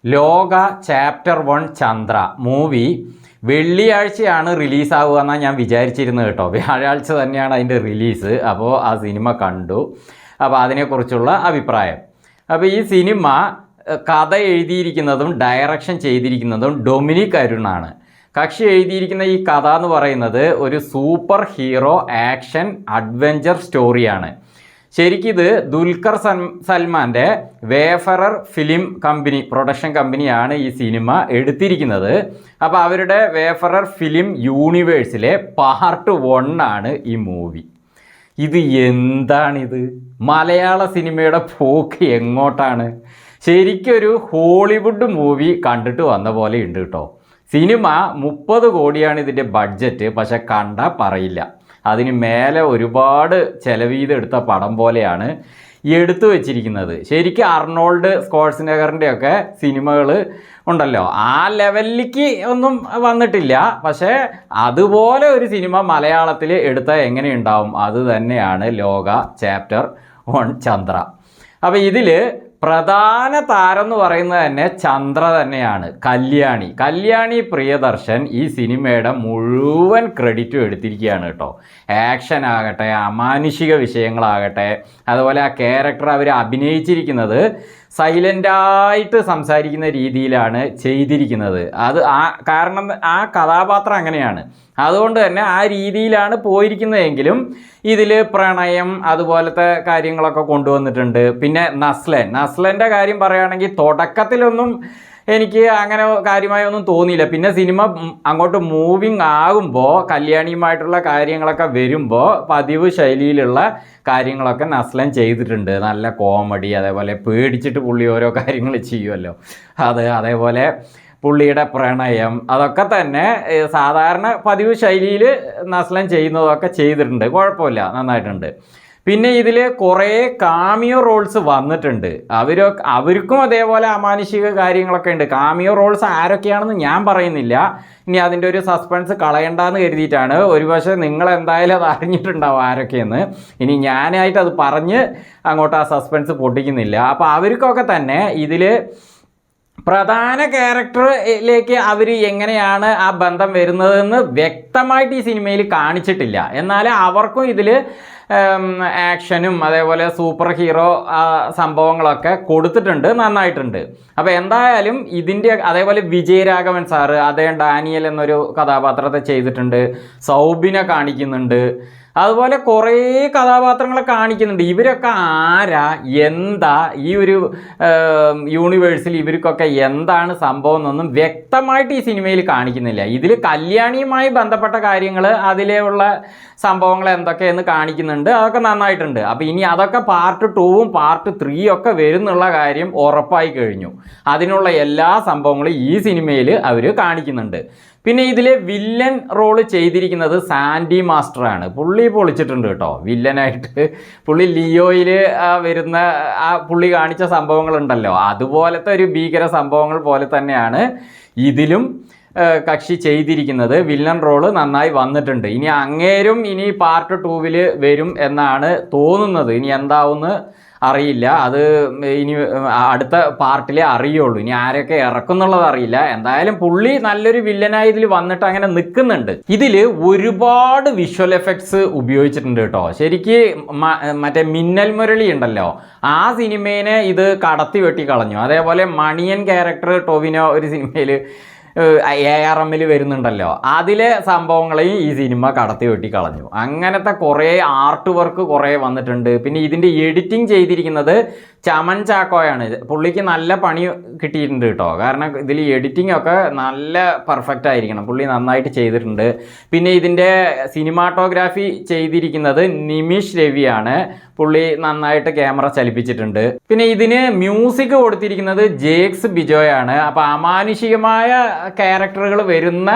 ലോക chapter 1 Chandra movie വെള്ളിയാഴ്ചയാണ് റിലീസാവുക എന്നാണ് ഞാൻ വിചാരിച്ചിരുന്നത് കേട്ടോ. വ്യാഴാഴ്ച തന്നെയാണ് അതിൻ്റെ റിലീസ്. അപ്പോൾ ആ സിനിമ കണ്ടു. അപ്പോൾ അതിനെക്കുറിച്ചുള്ള അഭിപ്രായം. അപ്പോൾ ഈ സിനിമ കഥ എഴുതിയിരിക്കുന്നതും ഡയറക്ഷൻ ചെയ്തിരിക്കുന്നതും ഡൊമിനിക് അരുണാണ്. കക്ഷി എഴുതിയിരിക്കുന്ന ഈ കഥ എന്ന് പറയുന്നത് ഒരു സൂപ്പർ ഹീറോ ആക്ഷൻ അഡ്വഞ്ചർ സ്റ്റോറിയാണ്. ശരിക്കിത് ദുൽഖർ സൽമാൻ്റെ വേഫറർ ഫിലിം കമ്പനി പ്രൊഡക്ഷൻ കമ്പനിയാണ് ഈ സിനിമ എടുത്തിരിക്കുന്നത്. അപ്പോൾ അവരുടെ വേഫറർ ഫിലിം യൂണിവേഴ്സിലെ പാർട്ട് 1 ആണ് ഈ മൂവി. ഇത് എന്താണിത്? മലയാള സിനിമയുടെ പോക്ക് എങ്ങോട്ടാണ്? ശരിക്കൊരു ഹോളിവുഡ് മൂവി കണ്ടിട്ട് വന്ന പോലെ ഉണ്ട് കേട്ടോ. സിനിമ 30 കോടിയാണ് ഇതിൻ്റെ ബഡ്ജറ്റ്. പക്ഷെ കണ്ടാൽ പറയില്ല, അതിന് മേലെ ഒരുപാട് ചെലവ് ചെയ്തെടുത്ത പടം പോലെയാണ് എടുത്തു വച്ചിരിക്കുന്നത്. ശരിക്കും അർണോൾഡ് സ്ക്വാർട്സ്നെഗറിൻ്റെയൊക്കെ സിനിമകൾ ഉണ്ടല്ലോ, ആ ലെവലിലേക്ക് ഒന്നും വന്നിട്ടില്ല. പക്ഷേ അതുപോലെ ഒരു സിനിമ മലയാളത്തിൽ എടുത്താൽ എങ്ങനെയുണ്ടാവും? അത് തന്നെയാണ് ലോക ചാപ്റ്റർ 1 ചന്ദ്ര. അപ്പോൾ ഇതിൽ പ്രധാന താരം എന്ന് പറയുന്നത് തന്നെ ചന്ദ്ര തന്നെയാണ്. കല്യാണി പ്രിയദർശൻ ഈ സിനിമയുടെ മുഴുവൻ ക്രെഡിറ്റും എടുത്തിരിക്കുകയാണ് കേട്ടോ. ആക്ഷൻ ആകട്ടെ, അമാനുഷിക വിഷയങ്ങളാകട്ടെ, അതുപോലെ ആ ക്യാരക്ടർ അവർ അഭിനയിച്ചിരിക്കുന്നത് സൈലൻ്റായിട്ട് സംസാരിക്കുന്ന രീതിയിലാണ് ചെയ്തിരിക്കുന്നത്. കാരണം ആ കഥാപാത്രം അങ്ങനെയാണ്. അതുകൊണ്ട് തന്നെ ആ രീതിയിലാണ് പോയിരിക്കുന്നതെങ്കിലും ഇതിൽ പ്രണയം അതുപോലത്തെ കാര്യങ്ങളൊക്കെ കൊണ്ടുവന്നിട്ടുണ്ട്. പിന്നെ നസ്ലൻ്റെ കാര്യം പറയുകയാണെങ്കിൽ തുടക്കത്തിലൊന്നും എനിക്ക് അങ്ങനെ കാര്യമായി ഒന്നും തോന്നിയില്ല. പിന്നെ സിനിമ അങ്ങോട്ട് മൂവിങ് ആകുമ്പോൾ കല്യാണിയുമായിട്ടുള്ള കാര്യങ്ങളൊക്കെ വരുമ്പോൾ പതിവ് ശൈലിയിലുള്ള കാര്യങ്ങളൊക്കെ നസ്ലൻ ചെയ്തിട്ടുണ്ട്. നല്ല കോമഡി, അതേപോലെ പേടിച്ചിട്ട് പുള്ളി ഓരോ കാര്യങ്ങൾ ചെയ്യുമല്ലോ, അതേപോലെ പുള്ളിയുടെ പ്രണയം, അതൊക്കെ തന്നെ സാധാരണ പതിവ് ശൈലിയിൽ നസ്ലൻ ചെയ്യുന്നതൊക്കെ ചെയ്തിട്ടുണ്ട്. കുഴപ്പമില്ല, നന്നായിട്ടുണ്ട്. പിന്നെ ഇതിൽ കുറേ കാമിയോ റോൾസ് വന്നിട്ടുണ്ട്. അവർക്കും അതേപോലെ അമാനുഷിക കാര്യങ്ങളൊക്കെ ഉണ്ട്. കാമിയോ റോൾസ് ആരൊക്കെയാണെന്ന് ഞാൻ പറയുന്നില്ല, ഇനി അതിൻ്റെ ഒരു സസ്പെൻസ് കളയണ്ടെന്ന് കരുതിയിട്ടാണ്. ഒരുപക്ഷെ നിങ്ങൾ എന്തായാലും അത് അറിഞ്ഞിട്ടുണ്ടാവും ആരൊക്കെയെന്ന്. ഇനി ഞാനായിട്ട് അത് പറഞ്ഞ് അങ്ങോട്ട് ആ സസ്പെൻസ് പൊട്ടിക്കുന്നില്ല. അപ്പോൾ അവർക്കൊക്കെ തന്നെ ഇതിൽ പ്രധാന ക്യാരക്ടറിലേക്ക് അവർ എങ്ങനെയാണ് ആ ബന്ധം വരുന്നതെന്ന് വ്യക്തമായിട്ട് ഈ സിനിമയിൽ കാണിച്ചിട്ടില്ല. എന്നാൽ അവർക്കും ഇതിൽ ആക്ഷനും അതേപോലെ സൂപ്പർ ഹീറോ സംഭവങ്ങളൊക്കെ കൊടുത്തിട്ടുണ്ട്, നന്നായിട്ടുണ്ട്. അപ്പോൾ എന്തായാലും ഇതിൻ്റെ അതേപോലെ വിജയരാഘവൻ സാറ്, അദ്ദേഹം ഡാനിയൽ എന്നൊരു കഥാപാത്രത്തെ ചെയ്തിട്ടുണ്ട്. സൗബിനെ കാണിക്കുന്നുണ്ട്. അതുപോലെ കുറേ കഥാപാത്രങ്ങളെ കാണിക്കുന്നുണ്ട്. ഇവരൊക്കെ ആരാ, എന്താ, ഈ ഒരു യൂണിവേഴ്സിൽ ഇവർക്കൊക്കെ എന്താണ് സംഭവം എന്നൊന്നും വ്യക്തമായിട്ട് ഈ സിനിമയിൽ കാണിക്കുന്നില്ല. ഇതിൽ കല്യാണിയുമായി ബന്ധപ്പെട്ട കാര്യങ്ങൾ, അതിലുള്ള സംഭവങ്ങൾ എന്തൊക്കെയെന്ന് കാണിക്കുന്നുണ്ട്. അതൊക്കെ നന്നായിട്ടുണ്ട്. അപ്പോൾ ഇനി അതൊക്കെ പാർട്ട് 2ഉം പാർട്ട് 3 ഒക്കെ വരുന്നുള്ള കാര്യം ഉറപ്പായി കഴിഞ്ഞു. അതിനുള്ള എല്ലാ സംഭവങ്ങളും ഈ സിനിമയിൽ അവർ കാണിക്കുന്നുണ്ട്. പിന്നെ ഇതിൽ വില്ലൻ റോള് ചെയ്തിരിക്കുന്നത് സാൻഡി മാസ്റ്ററാണ്. പുള്ളി പൊളിച്ചിട്ടുണ്ട് കേട്ടോ വില്ലനായിട്ട്. പുള്ളി ലിയോയിൽ വരുന്ന ആ പുള്ളി കാണിച്ച സംഭവങ്ങളുണ്ടല്ലോ, അതുപോലത്തെ ഒരു ഭീകര സംഭവങ്ങൾ പോലെ തന്നെയാണ് ഇതിലും കക്ഷി ചെയ്തിരിക്കുന്നത്. വില്ലൻ റോള് നന്നായി വന്നിട്ടുണ്ട്. ഇനി പാർട്ട് 2വിൽ വരും എന്നാണ് തോന്നുന്നത്. ഇനി എന്താവുമെന്ന് അറിയില്ല, അത് ഇനി അടുത്ത പാർട്ടിലേ അറിയുള്ളൂ. ഇനി ആരൊക്കെ ഇറക്കുന്നുള്ളത് അറിയില്ല. എന്തായാലും പുള്ളി നല്ലൊരു വില്ലനായി ഇതിൽ വന്നിട്ട് അങ്ങനെ നിൽക്കുന്നുണ്ട്. ഇതിൽ ഒരുപാട് വിഷ്വൽ എഫക്ട്സ് ഉപയോഗിച്ചിട്ടുണ്ട് കേട്ടോ. ശരിക്ക് മറ്റേ മിന്നൽ മുരളി ഉണ്ടല്ലോ, ആ സിനിമേനെ ഇത് കടത്തി വെട്ടി കളഞ്ഞു. അതേപോലെ മണിയൻ ക്യാരക്ടർ ടൊവിനോ ഒരു സിനിമയിൽ ARMൽ വരുന്നുണ്ടല്ലോ, അതിലെ സംഭവങ്ങളെയും ഈ സിനിമ കടത്തി വെട്ടി കളഞ്ഞു. അങ്ങനത്തെ കുറേ ആർട്ട് വർക്ക് കുറേ വന്നിട്ടുണ്ട്. പിന്നെ ഇതിൻ്റെ എഡിറ്റിംഗ് ചെയ്തിരിക്കുന്നത് ചമൻ ചാക്കോയാണ്. പുള്ളിക്ക് നല്ല പണി കിട്ടിയിട്ടുണ്ട് കേട്ടോ. കാരണം ഇതിൽ എഡിറ്റിംഗ് ഒക്കെ നല്ല പെർഫെക്റ്റ് ആയിരിക്കണം. പുള്ളി നന്നായിട്ട് ചെയ്തിട്ടുണ്ട്. പിന്നെ ഇതിൻ്റെ സിനിമാറ്റോഗ്രാഫി ചെയ്തിരിക്കുന്നത് നിമിഷ് രവിയാണ്. പുള്ളി നന്നായിട്ട് ക്യാമറ ചലിപ്പിച്ചിട്ടുണ്ട്. പിന്നെ ഇതിന് മ്യൂസിക് കൊടുത്തിരിക്കുന്നത് ജേക്സ് ബിജോയാണ്. അപ്പോൾ അമാനുഷികമായ ക്യാരക്ടറുകൾ വരുന്ന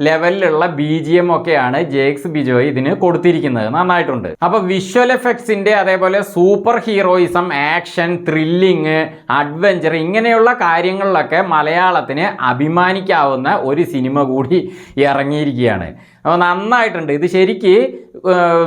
ലെവലിലുള്ള BGM ഒക്കെയാണ് ജേക്സ് ബിജോയ് ഇതിന് കൊടുത്തിരിക്കുന്നത്. നന്നായിട്ടുണ്ട്. അപ്പോൾ വിഷ്വൽ എഫക്ട്സിൻ്റെ അതേപോലെ super heroism, action, thrilling, adventure ഇങ്ങനെയുള്ള കാര്യങ്ങളിലൊക്കെ മലയാളത്തിന് അഭിമാനിക്കാവുന്ന ഒരു സിനിമ കൂടി ഇറങ്ങിയിരിക്കുകയാണ്. അപ്പോൾ നന്നായിട്ടുണ്ട്. ഇത് ശരിക്ക്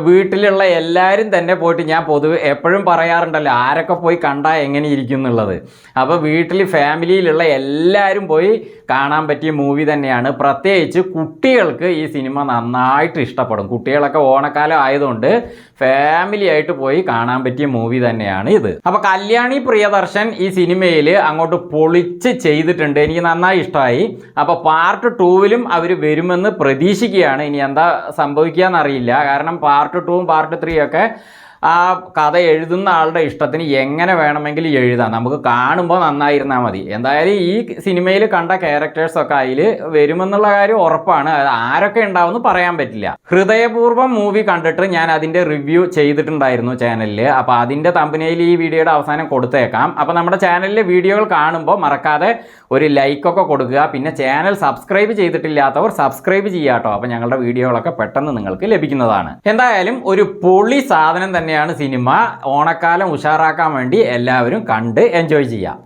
വീട്ടിലുള്ള എല്ലാവരും തന്നെ പോയിട്ട്, ഞാൻ പൊതുവെ എപ്പോഴും പറയാറുണ്ടല്ലോ ആരൊക്കെ പോയി കണ്ടാൽ എങ്ങനെ ഇരിക്കും എന്നുള്ളത്. അപ്പോൾ വീട്ടിൽ ഫാമിലിയിലുള്ള എല്ലാവരും പോയി കാണാൻ പറ്റിയ മൂവി തന്നെയാണ്. പ്രത്യേകിച്ച് കുട്ടികൾക്ക് ഈ സിനിമ നന്നായിട്ട് ഇഷ്ടപ്പെടും. കുട്ടികളൊക്കെ ഓണക്കാലം ആയതുകൊണ്ട് ഫാമിലി ആയിട്ട് പോയി കാണാൻ പറ്റിയ മൂവി തന്നെയാണ് ഇത്. അപ്പോൾ കല്യാണി പ്രിയദർശൻ ഈ സിനിമയിൽ അങ്ങോട്ട് പൊളിച്ച് ചെയ്തിട്ടുണ്ട്. എനിക്ക് നന്നായി ഇഷ്ടമായി. അപ്പോൾ പാർട്ട് 2വിലും അവർ വരുമെന്ന് പ്രതീക്ഷിക്കുകയാണ്. ഇനി എന്താ സംഭവിക്കുക എന്നറിയില്ല. കാരണം പാർട്ട് 2ഉം പാർട്ട് 3 ഒക്കെ ആ കഥ എഴുതുന്ന ആളുടെ ഇഷ്ടത്തിന് എങ്ങനെ വേണമെങ്കിലും എഴുതാം. നമുക്ക് കാണുമ്പോൾ നന്നായിരുന്നാൽ മതി. എന്തായാലും ഈ സിനിമയിൽ കണ്ട ക്യാരക്ടേഴ്സൊക്കെ അതിൽ വരുമെന്നുള്ള കാര്യം ഉറപ്പാണ്. അത് ആരൊക്കെ ഉണ്ടാവുമെന്ന് പറയാൻ പറ്റില്ല. ഹൃദയപൂർവ്വം മൂവി കണ്ടിട്ട് ഞാൻ അതിൻ്റെ റിവ്യൂ ചെയ്തിട്ടുണ്ടായിരുന്നു ചാനലിൽ. അപ്പോൾ അതിൻ്റെ തമ്പനയിൽ ഈ വീഡിയോയുടെ അവസാനം കൊടുത്തേക്കാം. അപ്പോൾ നമ്മുടെ ചാനലിലെ വീഡിയോകൾ കാണുമ്പോൾ മറക്കാതെ ഒരു ലൈക്കൊക്കെ കൊടുക്കുക. പിന്നെ ചാനൽ സബ്സ്ക്രൈബ് ചെയ്തിട്ടില്ലാത്തവർ സബ്സ്ക്രൈബ് ചെയ്യുക കേട്ടോ. അപ്പോൾ ഞങ്ങളുടെ വീഡിയോകളൊക്കെ പെട്ടെന്ന് നിങ്ങൾക്ക് ലഭിക്കുന്നതാണ്. എന്തായാലും ഒരു പൊളി സാധനം തന്നെ സിനിമ. ഓണക്കാലം ഉഷാറാക്കാൻ വേണ്ടി എല്ലാവരും കണ്ട് എൻജോയ് ചെയ്യാം.